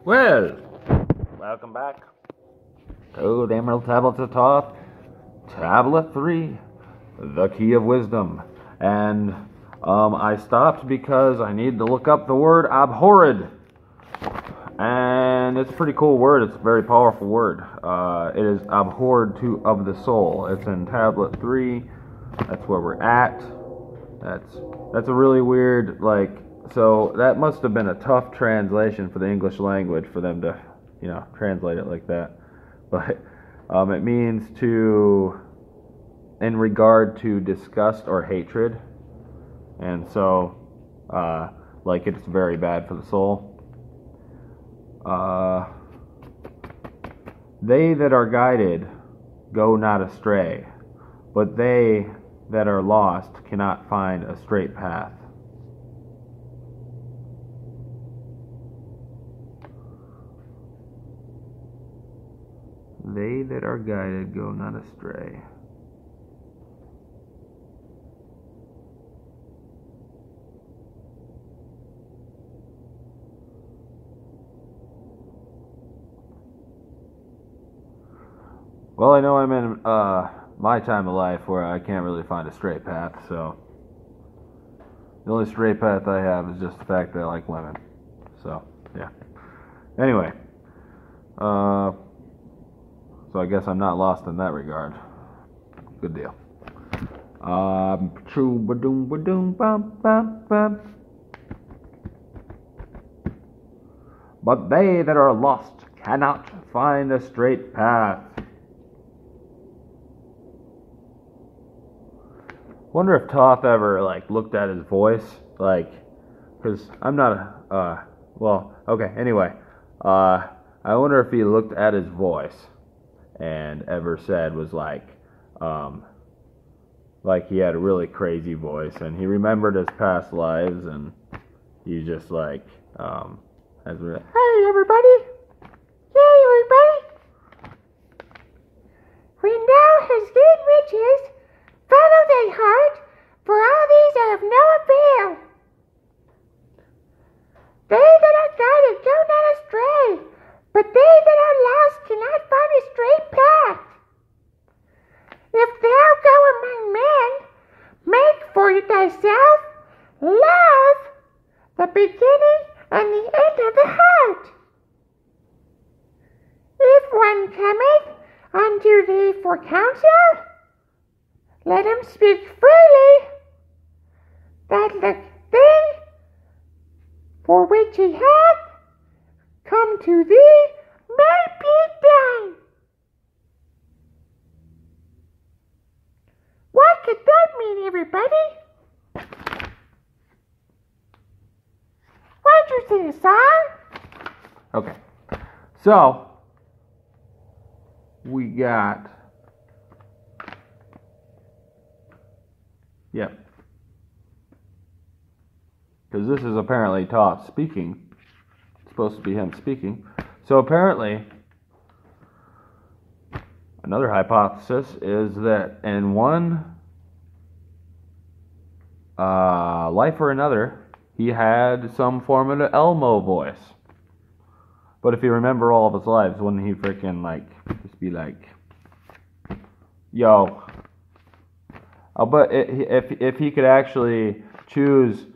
Well, welcome back to the Emerald Tablets of Thoth, Tablet 3, the Key of Wisdom. And I stopped because I need to look up the word abhorred. And it's a pretty cool word. It's a very powerful word. It is abhorred of the soul. It's in Tablet 3. That's where we're at. That's a really weird, so that must have been a tough translation for the English language for them to, translate it like that. But it means to, in regard to disgust or hatred. And so, it's very bad for the soul. They that are guided go not astray, but they that are lost cannot find a straight path. They that are guided go not astray. Well, I know I'm in my time of life where I can't really find a straight path, so the only straight path I have is just the fact that I like women. So, yeah. Anyway, so I guess I'm not lost in that regard. Good deal. But they that are lost cannot find a straight path. Wonder if Thoth ever looked at his voice, because I'm not anyway, I wonder if he looked at his voice and ever said was he had a really crazy voice and he remembered his past lives and he's just hey everybody, we now has gained riches. Follow thy heart, for all these are of no avail. They that are guided go not astray, but they that are lost cannot find a straight path. If thou go among men, make for thyself love, the beginning and the end of the heart. If one cometh unto thee for counsel, let him speak freely, that the thing for which he hath come to thee may be done. What could that mean, everybody? Why'd you sing a song? Okay, so we got. Yep. Because this is apparently Thoth speaking. It's supposed to be him speaking. So apparently, another hypothesis is that in one life or another, he had some form of an Elmo voice. But if you remember all of his lives, wouldn't he freaking just be yo. But if he could actually choose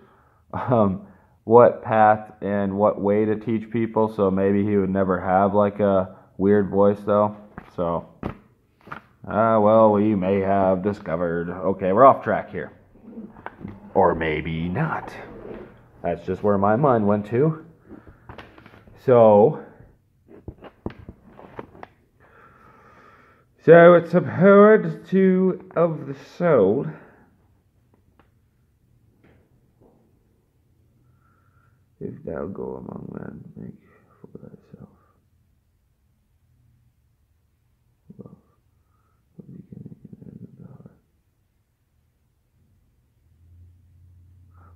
what path and what way to teach people, so maybe he would never have a weird voice though. So, we may have discovered. Okay, we're off track here, or maybe not. That's just where my mind went to. So it's abhorred of the soul. If thou go among men, make for thyself love, the beginning and end of the heart.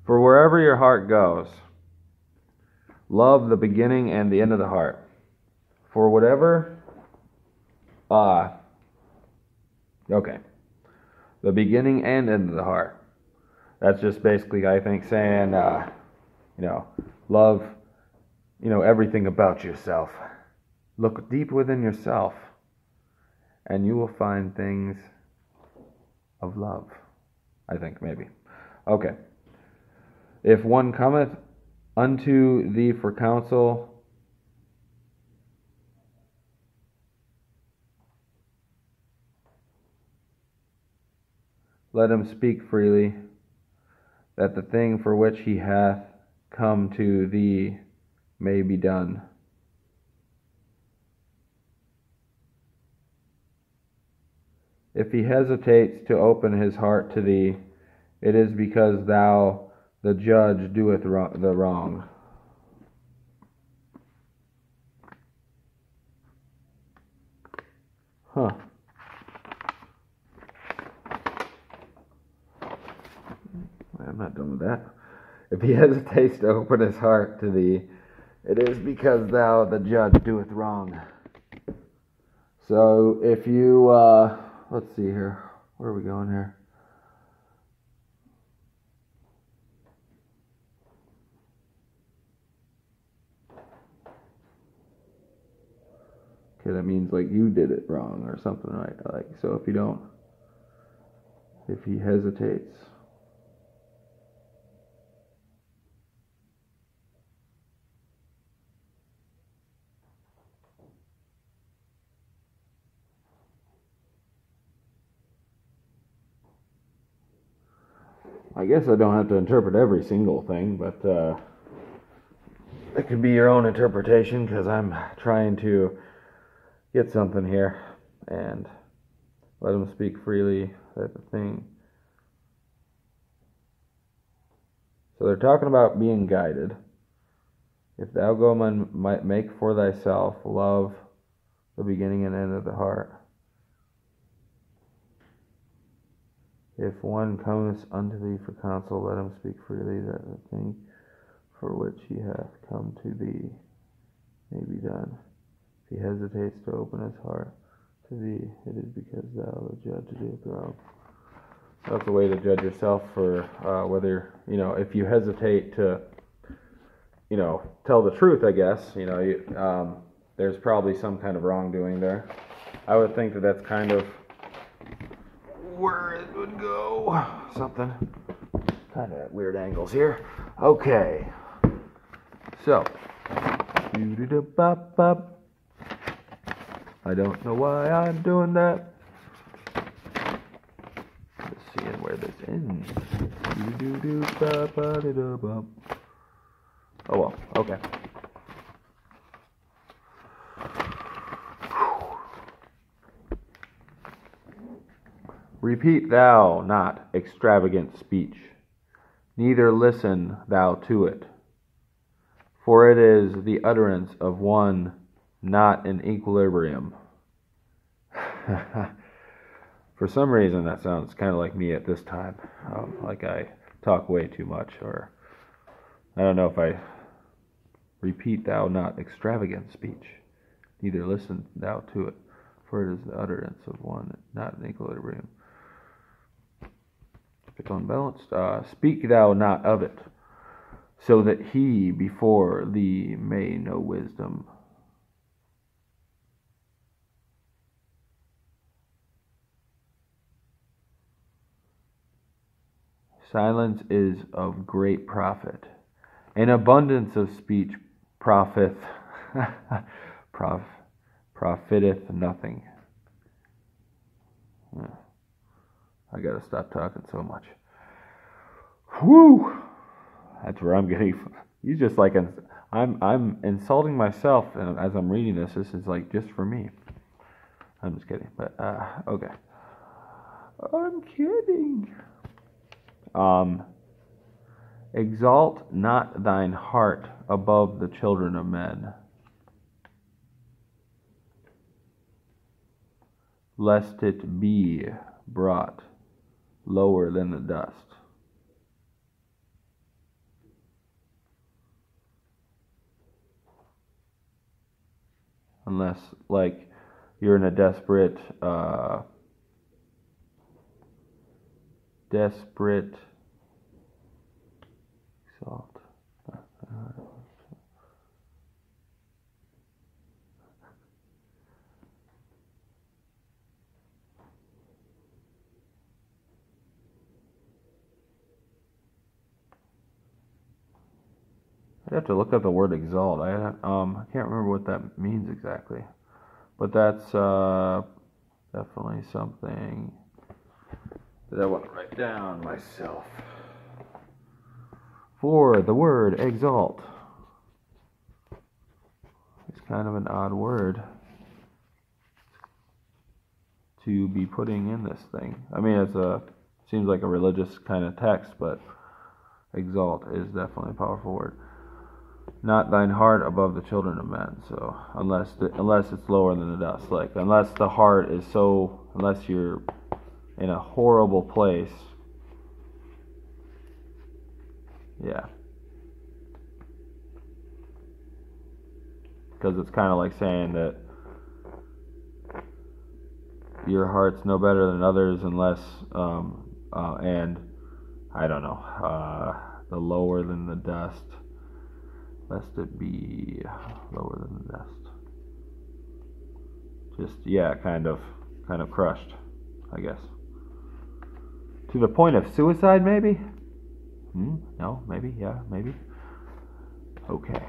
For wherever your heart goes, love the beginning and the end of the heart. For whatever okay. The beginning and end of the heart. That's just basically, I think, saying, love everything about yourself. Look deep within yourself, and you will find things of love. I think, maybe. Okay. If one cometh unto thee for counsel, let him speak freely, that the thing for which he hath come to thee may be done. If he hesitates to open his heart to thee, it is because thou, the judge, doeth the wrong. Huh. I'm not done with that. If he hesitates to open his heart to thee, it is because thou, the judge, doeth wrong. So if you, let's see here. Where are we going here? Okay, that means like you did it wrong or something, right? Like, so if he hesitates, I guess I don't have to interpret every single thing, but it could be your own interpretation, because I'm trying to get something here, and let him speak freely, that the thing. So they're talking about being guided. If thou go might make for thyself love, the beginning and end of the heart. If one cometh unto thee for counsel, let him speak freely, that the thing for which he hath come to thee may be done. If he hesitates to open his heart to thee, it is because thou, the judge, doeth wrong. That's a way to judge yourself for whether, if you hesitate to, tell the truth, I guess, there's probably some kind of wrongdoing there. I would think that that's kind of where it would go. Something. Kind of at weird angles here. Okay. So. I don't know why I'm doing that. Just seeing where this ends. Oh well, okay. Repeat thou not extravagant speech, neither listen thou to it. For it is the utterance of one not in equilibrium. For some reason, that sounds kind of like me at this time. Like I talk way too much, or I don't know if I repeat thou not extravagant speech, neither listen thou to it. For it is the utterance of one not in equilibrium. If it's unbalanced, speak thou not of it, so that he before thee may know wisdom. Silence is of great profit. An abundance of speech profiteth nothing. I gotta stop talking so much. Whew! That's where I'm getting. You just like I'm insulting myself, and as I'm reading this is like just for me. I'm just kidding, but okay. I'm kidding. Exalt not thine heart above the children of men, lest it be brought lower than the dust. Unless, like, you're in a desperate exalt. I have to look up the word exalt. I can't remember what that means exactly, but that's definitely something that I want to write down myself. For the word exalt, it's kind of an odd word to be putting in this thing. I mean, seems like a religious kind of text, but exalt is definitely a powerful word. Not thine heart above the children of men. So unless it's lower than the dust, like unless the heart is unless you're in a horrible place, yeah. Because it's kind of like saying that your heart's no better than others unless, and I don't know, the lower than the dust, lest it be lower than the dust. Just, yeah, kind of crushed, I guess. To the point of suicide, maybe? No, maybe, yeah, maybe. Okay.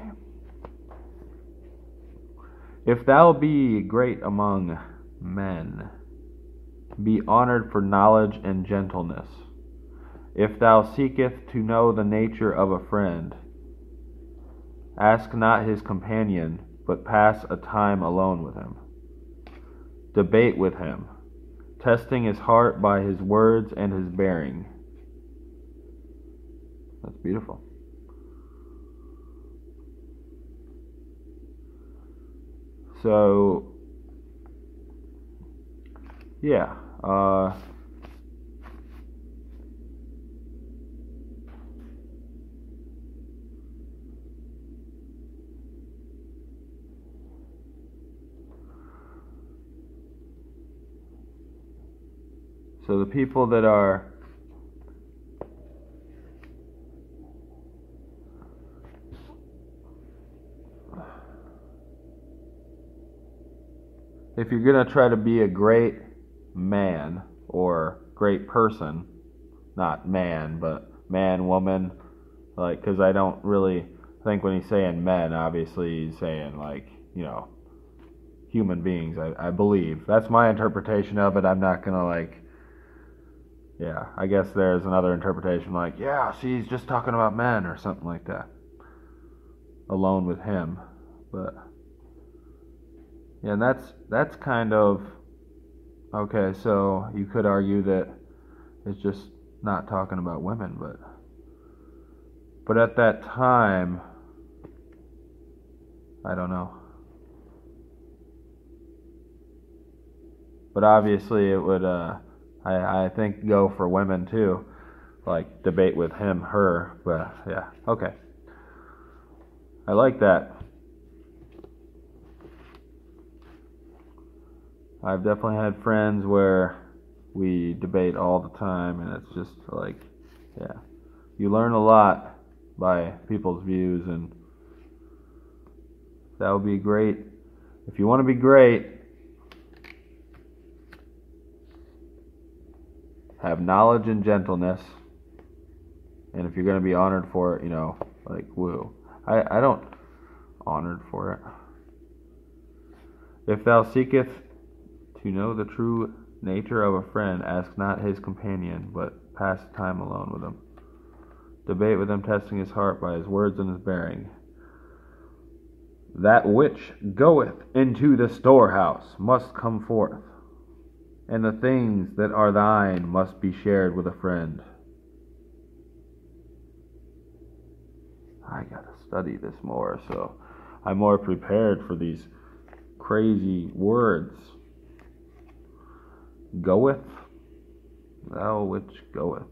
If thou be great among men, be honored for knowledge and gentleness. If thou seekest to know the nature of a friend, ask not his companion, but pass a time alone with him. Debate with him, testing his heart by his words and his bearing. That's beautiful. So, yeah. So the people that are if you're going to try to be a great man or great person, not man, but man, woman, like, because I don't really think when he's saying men, obviously he's saying, like, human beings, I believe. That's my interpretation of it. I'm not going to, like, yeah, I guess there's another interpretation, like, yeah, she's just talking about men or something like that. Alone with him. But yeah, and that's kind of okay, so you could argue that it's just not talking about women, but at that time, I don't know. But obviously it would I think go for women too. Like debate with him, her, but yeah, okay. I like that. I've definitely had friends where we debate all the time, and it's just like, yeah, you learn a lot by people's views, and that would be great. If you want to be great, have knowledge and gentleness, and if you're going to be honored for it, like, woo. I don't honored for it. If thou seekest to know the true nature of a friend, ask not his companion, but pass time alone with him. Debate with him, testing his heart by his words and his bearing. That which goeth into the storehouse must come forth, and the things that are thine must be shared with a friend. I gotta study this more, so I'm more prepared for these crazy words. Goeth, thou which goeth,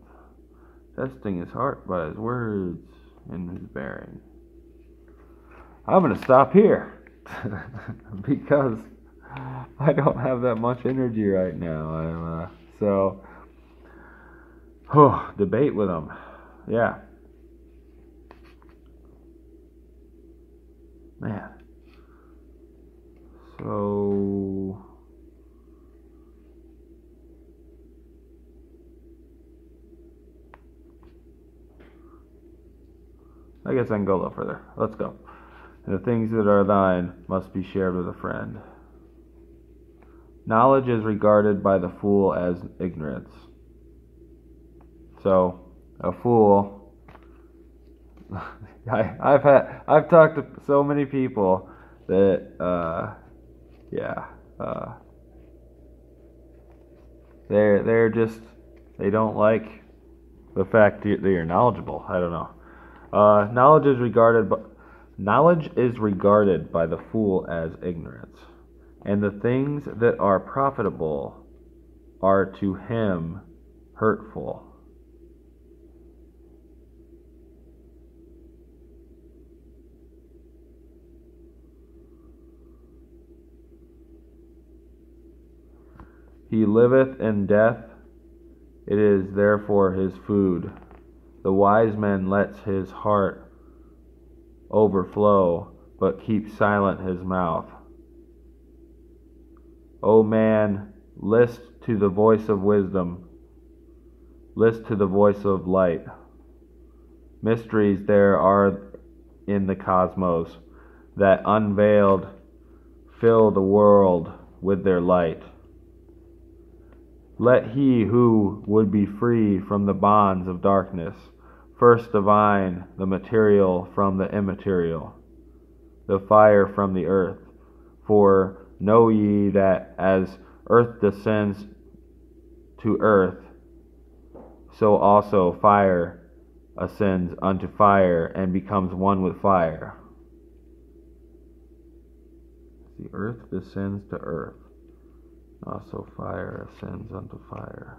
testing his heart by his words and his bearing. I'm going to stop here because I don't have that much energy right now. Debate with him. Yeah. Man. So I guess I can go a little further. Let's go. And the things that are thine must be shared with a friend. Knowledge is regarded by the fool as ignorance. So, a fool. I've talked to so many people that, they're just, they don't like the fact that you're knowledgeable. I don't know. Knowledge is regarded by the fool as ignorance, and the things that are profitable are to him hurtful. He liveth in death, it is therefore his food. The wise man lets his heart overflow, but keeps silent his mouth. O man, list to the voice of wisdom, list to the voice of light. Mysteries there are in the cosmos that unveiled fill the world with their light. Let he who would be free from the bonds of darkness first divine the material from the immaterial, the fire from the earth. For know ye that as earth descends to earth, so also fire ascends unto fire and becomes one with fire. The earth descends to earth, also fire ascends unto fire.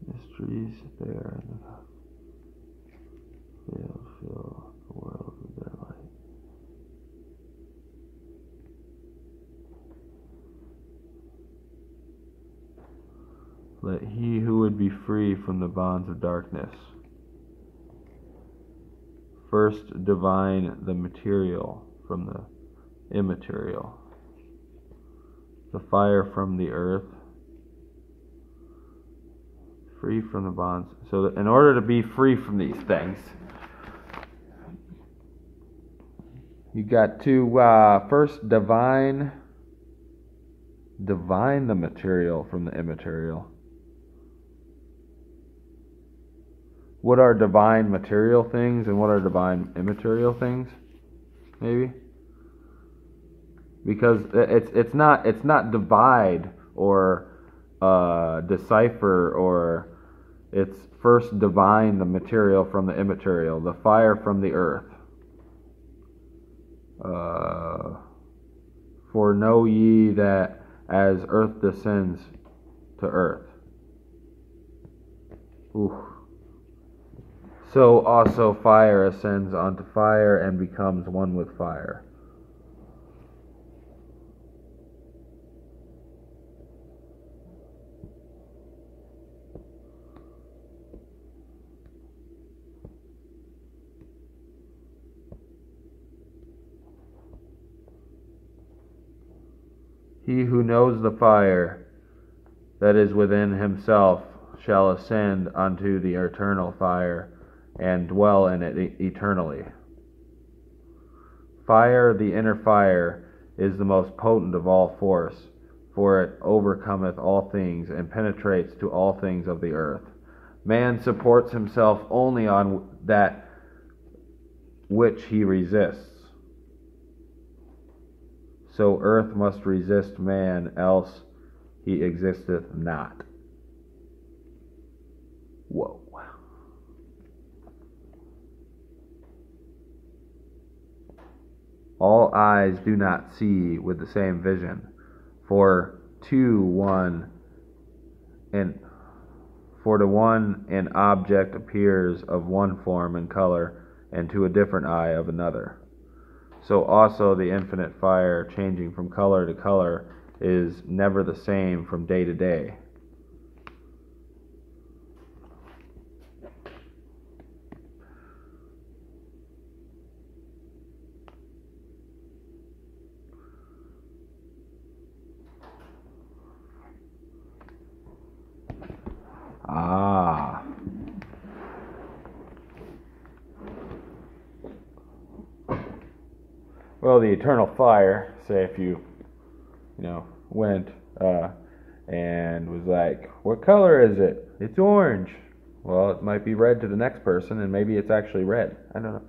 Mysteries there in the fill the world with their light. Let he who would be free from the bonds of darkness first divine the material from the immaterial, the fire from the earth, free from the bonds. So that in order to be free from these things, you got to first divine the material from the immaterial. What are divine material things and what are divine immaterial things? Maybe? Because it's not divide or decipher, or it's first divine the material from the immaterial, the fire from the earth. For know ye that as earth descends to earth, so also fire ascends onto fire and becomes one with fire. He who knows the fire that is within himself shall ascend unto the eternal fire and dwell in it eternally. Fire, the inner fire, is the most potent of all force, for it overcometh all things and penetrates to all things of the earth. Man supports himself only on that which he resists. So earth must resist man, else he existeth not. Whoa. All eyes do not see with the same vision, for to one an object appears of one form and color, and to a different eye of another. So also the infinite fire, changing from color to color, is never the same from day to day. Well, the eternal fire, say if you went and was like, what color is it? It's orange. Well, it might be red to the next person, and maybe it's actually red. I don't know.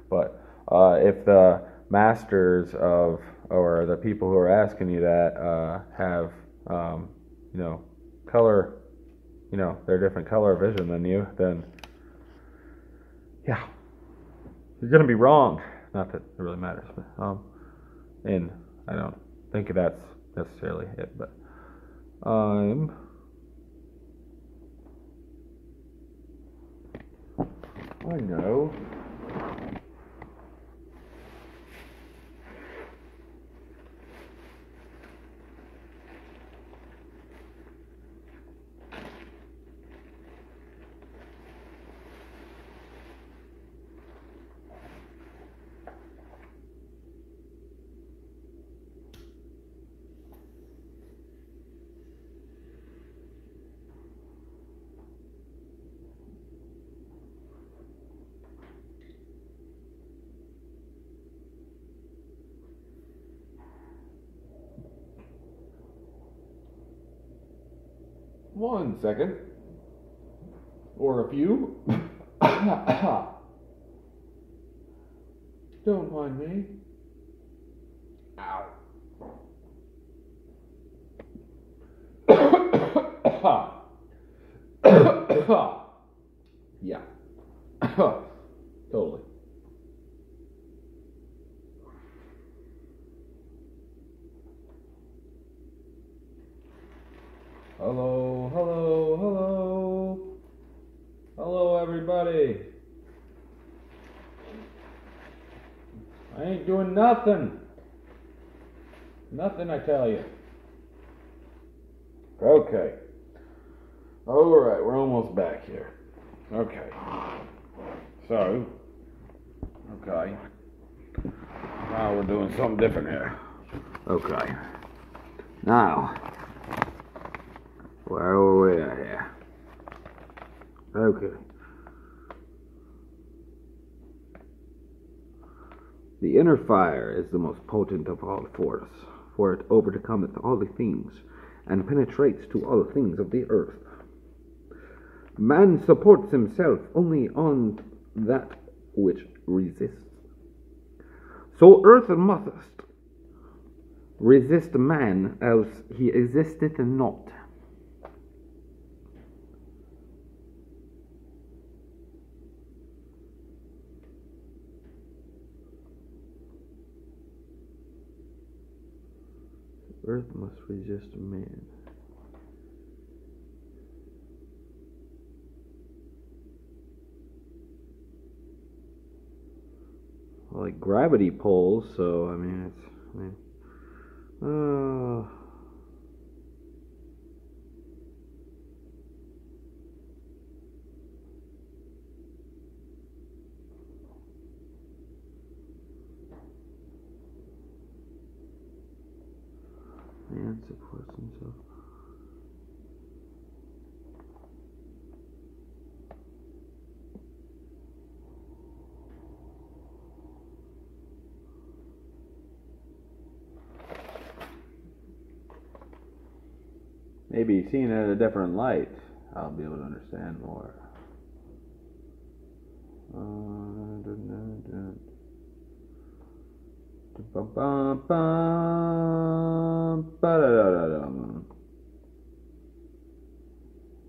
But if the masters of, or the people who are asking you that have, color, they're different color vision than you, then, yeah, you're going to be wrong. Not that it really matters, but, and I don't think that's necessarily it, but I know. One second. Or a few. Don't mind me. Ow. Yeah. Totally. Hello, hello, hello. Hello, everybody. I ain't doing nothing. Nothing, I tell you. Okay. Alright, we're almost back here. Okay. So, okay. Now we're doing something different here. Okay. Now, where are we at here? Okay. The inner fire is the most potent of all force, for it overcometh all the things, and penetrates to all things of the earth. Man supports himself only on that which resists. So earth must resist man, else he existeth not. Earth must resist man. Like gravity pulls, so I mean man supports himself. Maybe seeing it in a different light, I'll be able to understand more.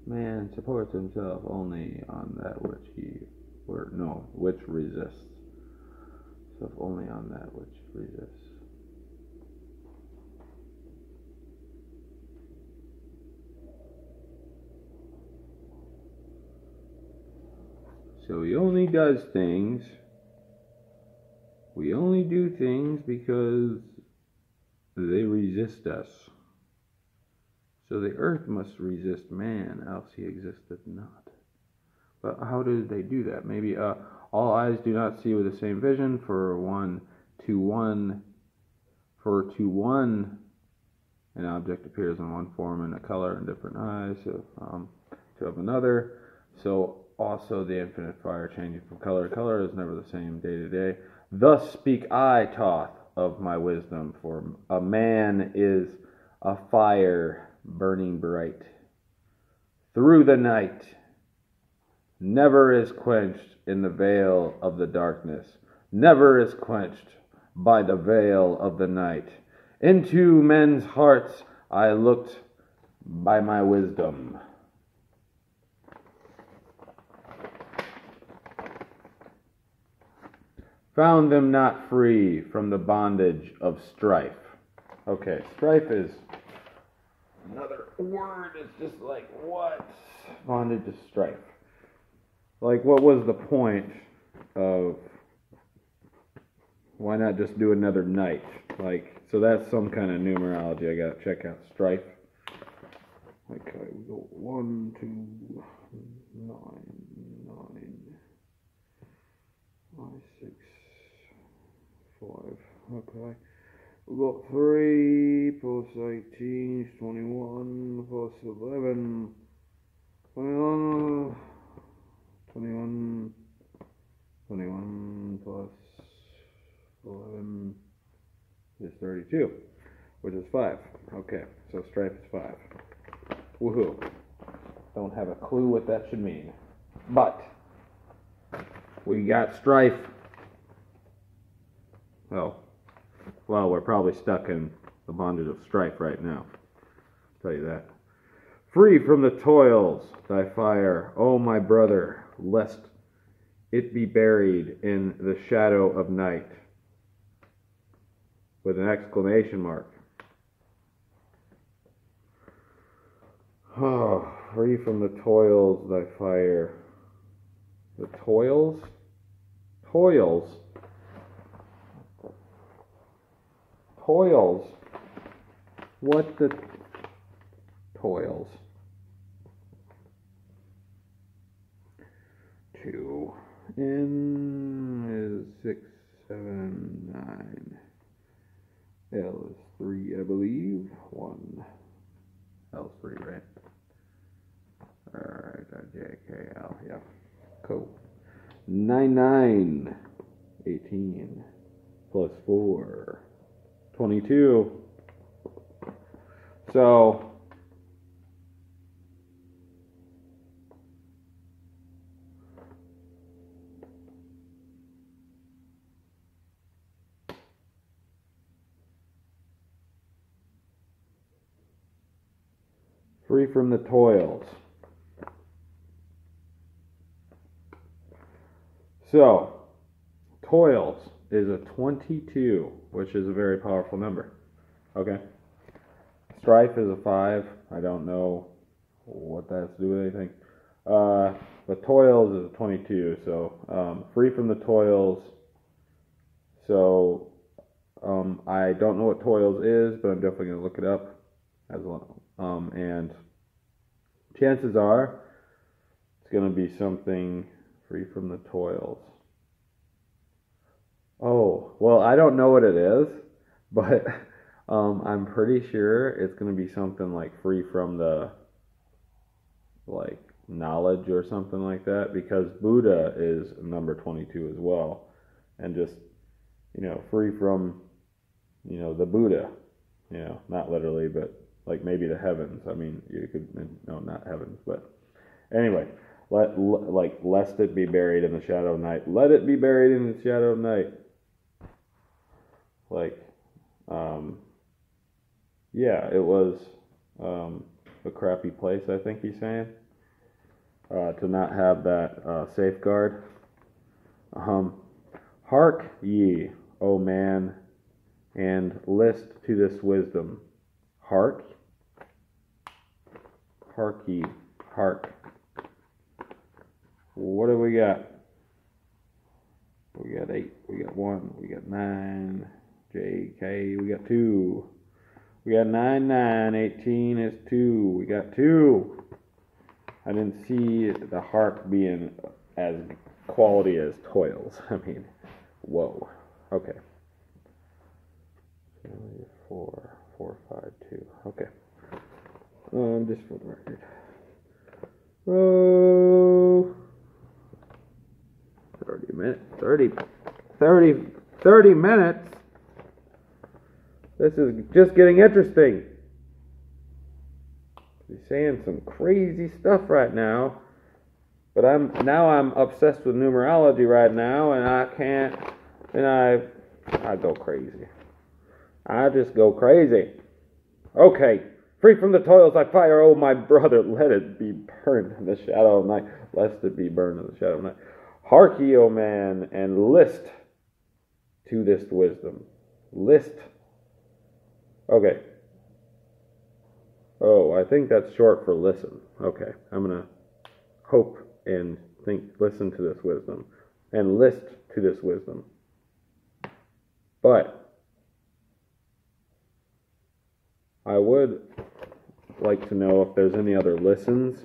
Man supports himself only on that which which resists. So only on that which resists. So he only does things. We only do things because they resist us. So the earth must resist man, else he existeth not. But how do they do that? Maybe all eyes do not see with the same vision. For to one, an object appears in one form and a color in different eyes. So to of another. So also the infinite fire changing from color to color is never the same day to day. Thus speak I, Thoth, of my wisdom, for a man is a fire burning bright through the night, never is quenched in the veil of the darkness, never is quenched by the veil of the night. Into men's hearts I looked by my wisdom. Found them not free from the bondage of strife. Okay, strife is another word. It's just like, what? Bondage of strife. Like, what was the point of, why not just do another night? Like, so that's some kind of numerology. I gotta check out strife. Okay, we go 1, 2, 9, 5, 6, 5. Okay. We got 3 plus 18 is 21 plus 11. 21 plus 11 is 32, which is 5. Okay, so strife is 5. Woohoo. Don't have a clue what that should mean. But we got strife. Well, we're probably stuck in the bondage of strife right now. I'll tell you that. Free from the toils, thy fire, O my brother, lest it be buried in the shadow of night. With an exclamation mark. Oh, free from the toils, thy fire. The toils? Toils? Toils? What the toils? 2. N is 6, 7, 9. L is 3, I believe. 1. L is 3, right? Alright, JKL, yeah. Cool. 9, 9. 18. Plus 4. 22. So, free from the toils. So, toils is a 22, which is a very powerful number. Okay? Strife is a 5. I don't know what that has to do with anything. But toils is a 22, so free from the toils. So, I don't know what toils is, but I'm definitely going to look it up as well. And chances are it's going to be something free from the toils. Oh, well, I don't know what it is, but I'm pretty sure it's going to be something like free from the, like, knowledge or something like that, because Buddha is number 22 as well. And just, free from, the Buddha, not literally, but like maybe the heavens. I mean, you could, no, not heavens, but anyway, lest it be buried in the shadow of night. Let it be buried in the shadow of night. Like, yeah, it was a crappy place, I think he's saying, to not have that safeguard. Hark ye, O man, and list to this wisdom. Hark ye, hark. What do we got? We got 8, we got 1, we got 9, JK, we got 2. We got 9, 9, 18 is 2. We got 2. I didn't see the hark being as quality as toils. I mean, whoa. Okay. 4, 5, 2. Okay. Just for the record. Oh. 30 minutes. This is just getting interesting. He's saying some crazy stuff right now. But I'm obsessed with numerology right now, and I can't, and I go crazy. I just go crazy. Okay, free from the toils I fire, oh my brother, let it be burned in the shadow of night, lest it be burned in the shadow of night. Hark ye, O man, and list to this wisdom. List. Okay. Oh, I think that's short for listen. Okay, I'm going to hope and listen to this wisdom, and list to this wisdom. But I would like to know if there's any other listens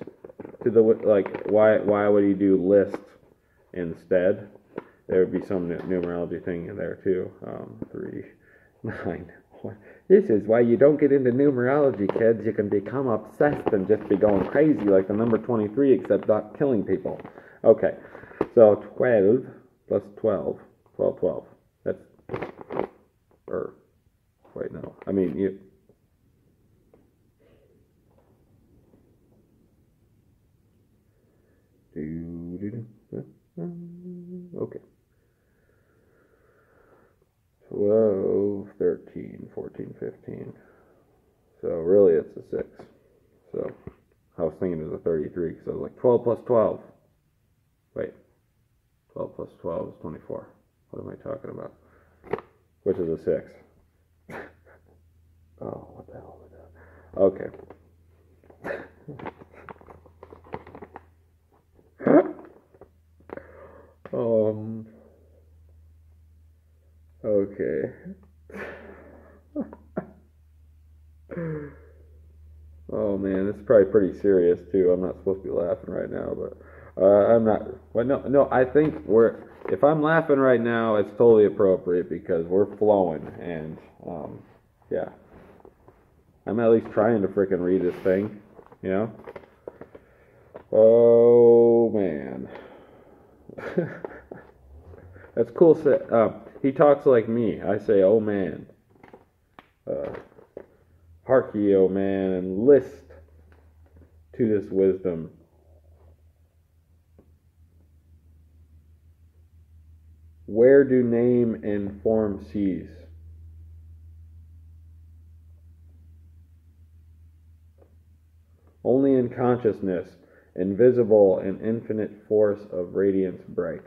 to the, like, why would he do list instead? There would be some numerology thing in there too. 3, 9. This is why you don't get into numerology, kids. You can become obsessed and just be going crazy like the number 23, except not killing people. Okay, so 12 plus 12. 12. That's, wait, no. I mean, you. Okay. 12, 13, 14, 15. So really it's a 6. So I was thinking it was a 33 because I was like 12 plus 12. Wait. 12 plus 12 is 24. What am I talking about? Which is a 6. Oh, what the hell was that? Okay. Okay. Oh man, this is probably pretty serious too. I'm not supposed to be laughing right now, but I'm not. Well, no. I think if I'm laughing right now, it's totally appropriate because we're flowing, and yeah, I'm at least trying to freaking read this thing, you know. Oh man, that's cool. He talks like me. I say, oh man. Hark ye, O man, and list to this wisdom. Where do name and form cease? Only in consciousness, invisible and infinite force of radiance bright.